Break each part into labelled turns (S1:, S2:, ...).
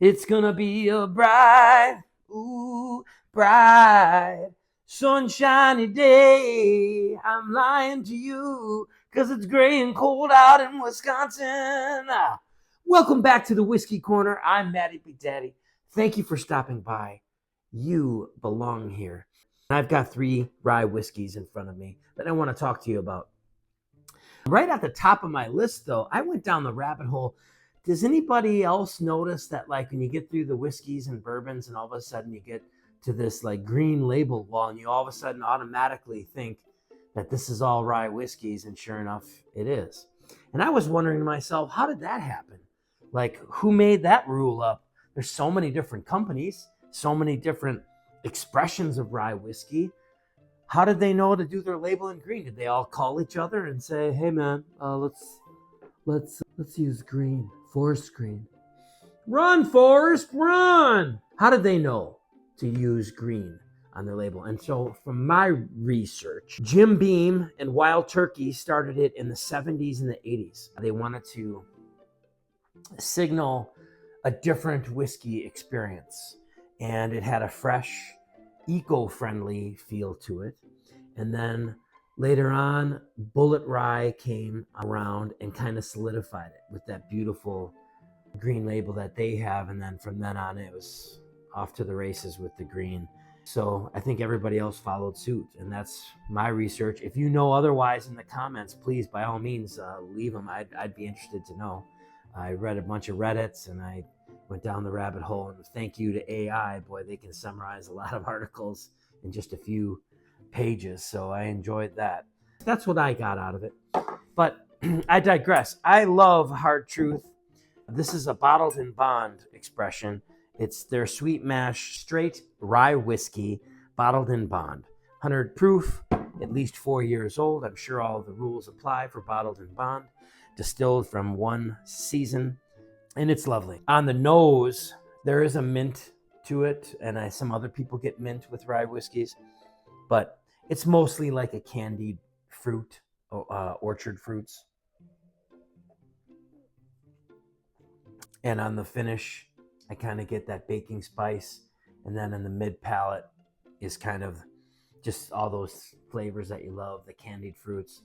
S1: It's gonna be a bright, ooh, bright, sunshiny day. I'm lying to you, 'cause it's gray and cold out in Wisconsin. Welcome back to the Whiskey Corner. I'm MattyBigDaddy. Thank you for stopping by. You belong here. I've got 3 rye whiskeys in front of me that I want to talk to you about. Right at the top of my list, though, I went down the rabbit hole. Does anybody else notice that, like, when you get through the whiskeys and bourbons and all of a sudden you get to this like green label wall and you all of a sudden automatically think that this is all rye whiskeys, and sure enough it is. And I was wondering to myself, how did that happen? Like, who made that rule up? There's so many different companies, so many different expressions of rye whiskey. How did they know to do their label in green? Did they all call each other and say, "Hey man, let's use green, forest green. Run, Forrest, run!" How did they know to use green on their label? And so from my research, Jim Beam and Wild Turkey started it in the 70s and the 80s. They wanted to signal a different whiskey experience, and it had a fresh, eco-friendly feel to it. And then later on, Bullet Rye came around and kind of solidified it with that beautiful green label that they have. And then from then on, it was off to the races with the green. So I think everybody else followed suit, and that's my research. If you know otherwise in the comments, please, by all means, leave them. I'd be interested to know. I read a bunch of Reddits, and I went down the rabbit hole, and thank you to AI. Boy, they can summarize a lot of articles in just a few pages, so I enjoyed that. That's what I got out of it. But I digress. I love Hard Truth. This is a bottled in bond expression. It's their sweet mash straight rye whiskey, bottled in bond. 100 proof, at least 4 years old. I'm sure all the rules apply for bottled in bond. Distilled from one season, and it's lovely. On the nose, there is a mint to it, and some other people get mint with rye whiskeys, but it's mostly like a candied fruit, orchard fruits. And on the finish, I kind of get that baking spice, and then in the mid palate is kind of just all those flavors that you love, the candied fruits,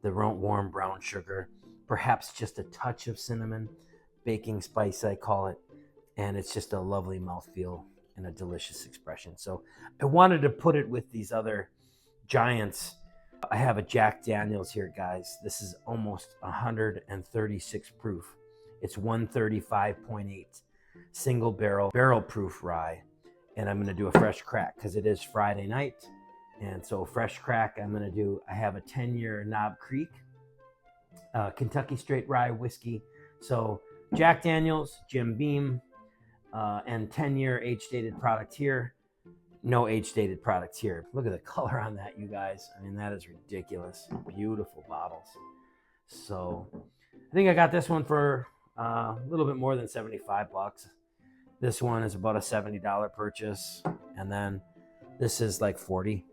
S1: the warm brown sugar, perhaps just a touch of cinnamon, baking spice I call it, and it's just a lovely mouthfeel and a delicious expression. So I wanted to put it with these other giants. I have a Jack Daniel's here, guys. This is almost 136 proof. It's 135.8 single barrel proof rye, and I'm going to do a fresh crack because it is Friday night. And so fresh crack, I have a 10-year Knob Creek Kentucky straight rye whiskey. So Jack Daniel's, Jim Beam, and 10-year age-dated product here. No age-dated product here. Look at the color on that, you guys. I mean, that is ridiculous. Beautiful bottles. So I think I got this one for a little bit more than 75 bucks. This one is about a $70 purchase, and then this is like 40.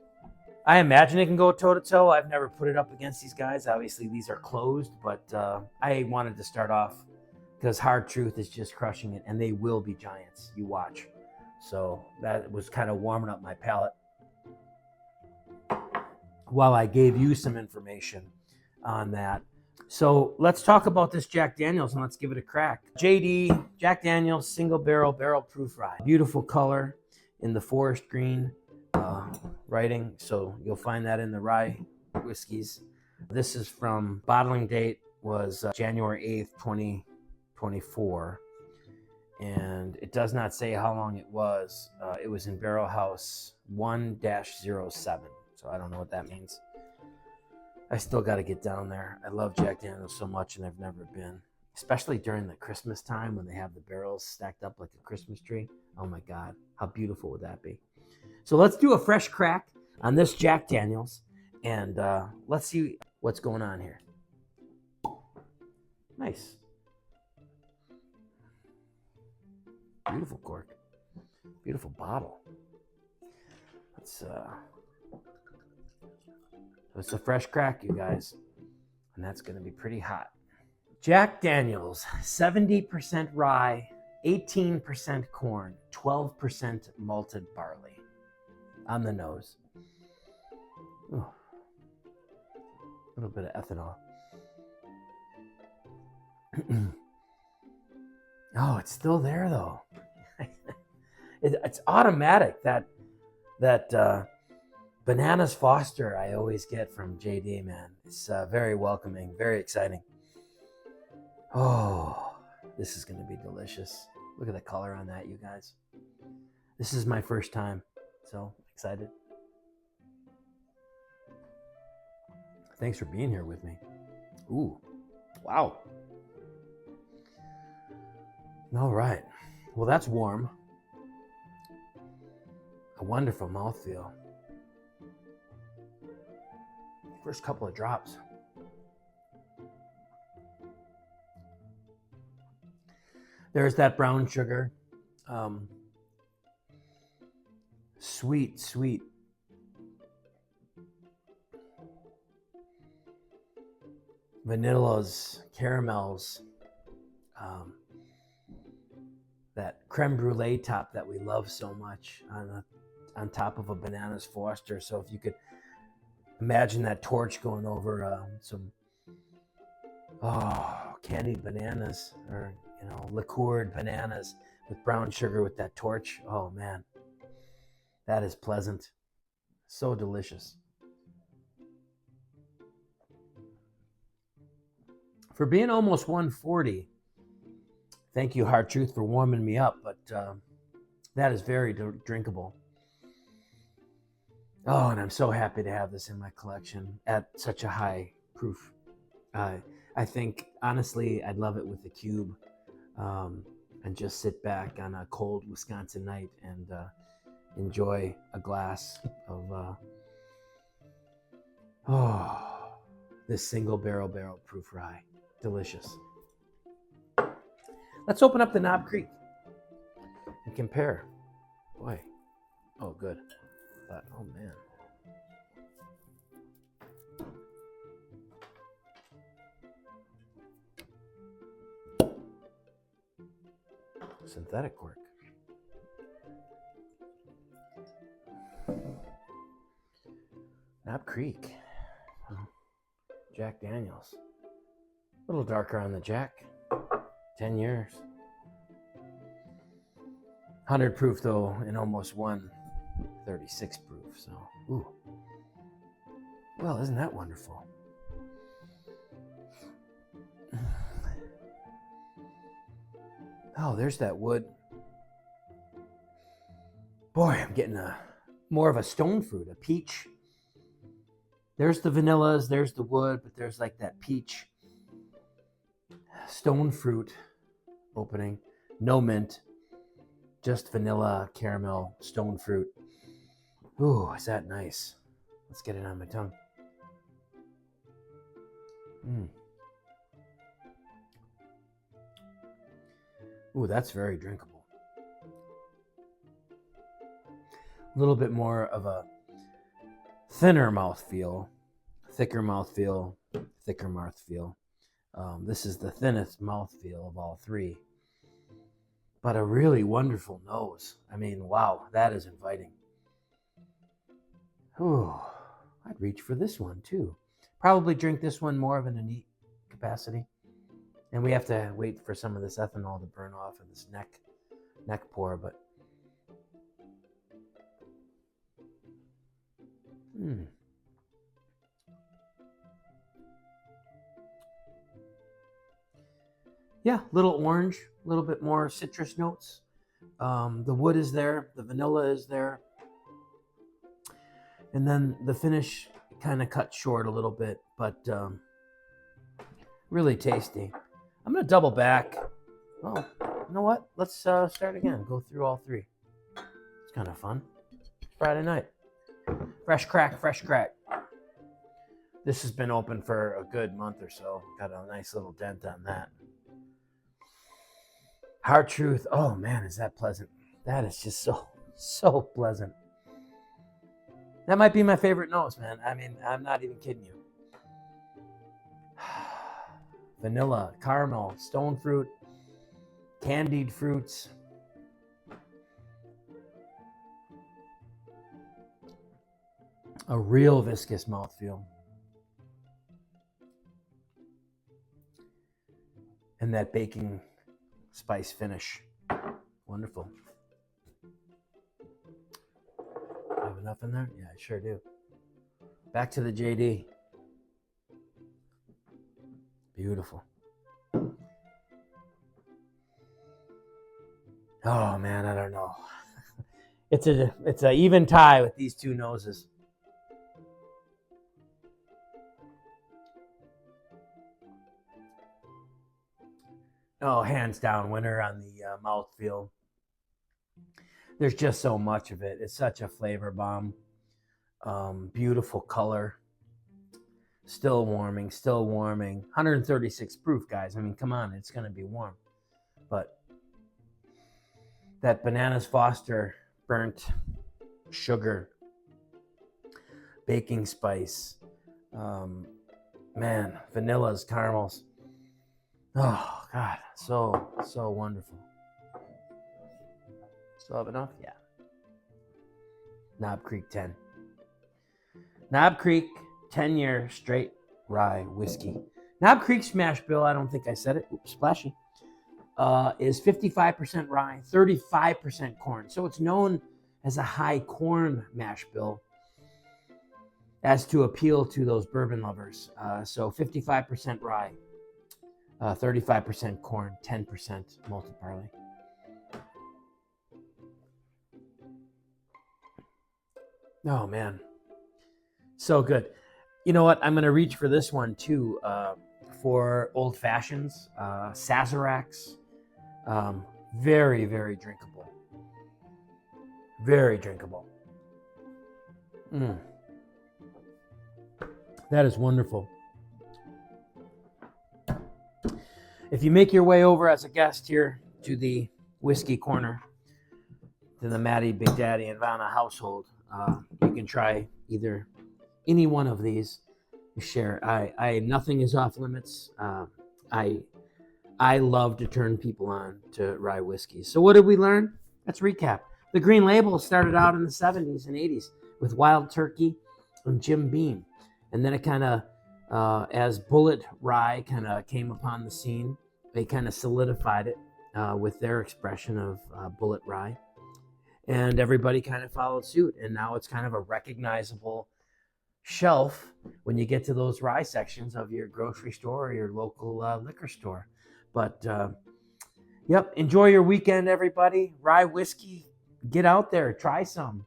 S1: I imagine it can go toe-to-toe. I've never put it up against these guys. Obviously, these are closed, but I wanted to start off because Hard Truth is just crushing it, and they will be giants. You watch. So that was kind of warming up my palate while I gave you some information on that. So let's talk about this Jack Daniel's, and let's give it a crack. JD, Jack Daniel's single barrel proof rye. Beautiful color in the forest green. Writing, so you'll find that in the rye whiskeys. This is from bottling date was January 8th, 2024, and it does not say how long it was. It was in Barrel House 1-07, so I don't know what that means. I still got to get down there. I love Jack Daniel's so much, and I've never been, especially during the Christmas time when they have the barrels stacked up like a Christmas tree. Oh my God, how beautiful would that be? So let's do a fresh crack on this Jack Daniel's, and let's see what's going on here. Nice. Beautiful cork. Beautiful bottle. It's a fresh crack, you guys, and that's going to be pretty hot. Jack Daniel's, 70% rye, 18% corn, 12% malted barley on the nose. Ooh. A little bit of ethanol. Oh, it's still there though. It's automatic. That Bananas Foster I always get from JD, man. It's very welcoming, very exciting. Oh, this is going to be delicious. Look at the color on that, you guys. This is my first time, so excited. Thanks for being here with me. Ooh, wow. All right. Well, that's warm. A wonderful mouthfeel. First couple of drops. There's that brown sugar. Sweet, sweet. Vanillas, caramels. That creme brulee top that we love so much on top of a Bananas Foster. So if you could imagine that torch going over some candied bananas, or liqueured bananas with brown sugar with that torch. Oh man, that is pleasant. So delicious. For being almost 140, thank you, Hard Truth, for warming me up, but that is very drinkable. Oh, and I'm so happy to have this in my collection at such a high proof. I think, honestly, I'd love it with a cube, and just sit back on a cold Wisconsin night and enjoy a glass of this single barrel Proof Rye. Delicious. Let's open up the Knob Creek and compare. Boy. Oh, good. Oh, man. Synthetic cork. Knob Creek. Jack Daniels. A little darker on the Jack. 10 years. 100 proof though, and almost 136 proof. So, ooh. Well, isn't that wonderful? Oh, there's that wood. Boy, I'm getting more of a stone fruit, a peach. There's the vanillas, there's the wood, but there's like that peach stone fruit opening. No mint, just vanilla, caramel, stone fruit. Ooh, is that nice? Let's get it on my tongue. Ooh, that's very drinkable. A little bit more of a thinner mouthfeel, thicker mouthfeel, thicker mouthfeel. This is the thinnest mouthfeel of all three, but a really wonderful nose. I mean, wow, that is inviting. Ooh, I'd reach for this one too. Probably drink this one more of in a neat capacity. And we have to wait for some of this ethanol to burn off of this neck pour, but yeah, little orange, a little bit more citrus notes. The wood is there, the vanilla is there. And then the finish kind of cut short a little bit, but really tasty. I'm going to double back. Oh, you know what? Let's start again. Go through all three. It's kind of fun. Friday night. Fresh crack, fresh crack. This has been open for a good month or so. Got a nice little dent on that. Hard Truth. Oh, man, is that pleasant. That is just so pleasant. That might be my favorite nose, man. I mean, I'm not even kidding you. Vanilla, caramel, stone fruit, candied fruits. A real viscous mouthfeel. And that baking spice finish. Wonderful. Have enough in there? Yeah, I sure do. Back to the JD. Beautiful. Oh man, I don't know. It's a even tie with these two noses. Oh, hands down winner on the mouthfeel. There's just so much of it. It's such a flavor bomb. Beautiful color. Still warming, still warming. 136 proof, guys. I mean, come on, it's going to be warm. But that Bananas Foster burnt sugar, baking spice, man, vanillas, caramels. Oh, God, so wonderful. Still have enough? Yeah. Knob Creek 10. Knob Creek 10-year straight rye whiskey. Knob Creek smash bill, I don't think I said it. Oops, splashy. Is 55% rye, 35% corn. So it's known as a high corn mash bill as to appeal to those bourbon lovers. So 55% rye, 35% corn, 10% malted barley. Oh, man. So good. You know what? I'm going to reach for this one, too, for old fashions, Sazeracs. Very, very drinkable. Very drinkable. That is wonderful. If you make your way over as a guest here to the Whiskey Corner, to the MattyBigDaddy and Vanna household, you can try either any one of these. Share. Nothing is off limits. I love to turn people on to rye whiskeys. So what did we learn? Let's recap. The Green Label started out in the 70s and 80s with Wild Turkey and Jim Beam. And then it kind of, as Bullet Rye kind of came upon the scene, they kind of solidified it with their expression of Bullet Rye. And everybody kind of followed suit. And now it's kind of a recognizable shelf when you get to those rye sections of your grocery store or your local liquor store. But yep, enjoy your weekend, everybody. Rye whiskey, get out there, try some.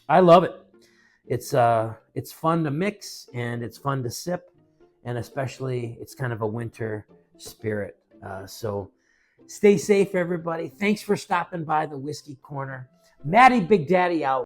S1: I love it. It's fun to mix and it's fun to sip, and especially it's kind of a winter spirit. So stay safe, everybody. Thanks for stopping by the Whiskey Corner. MattyBigDaddy out.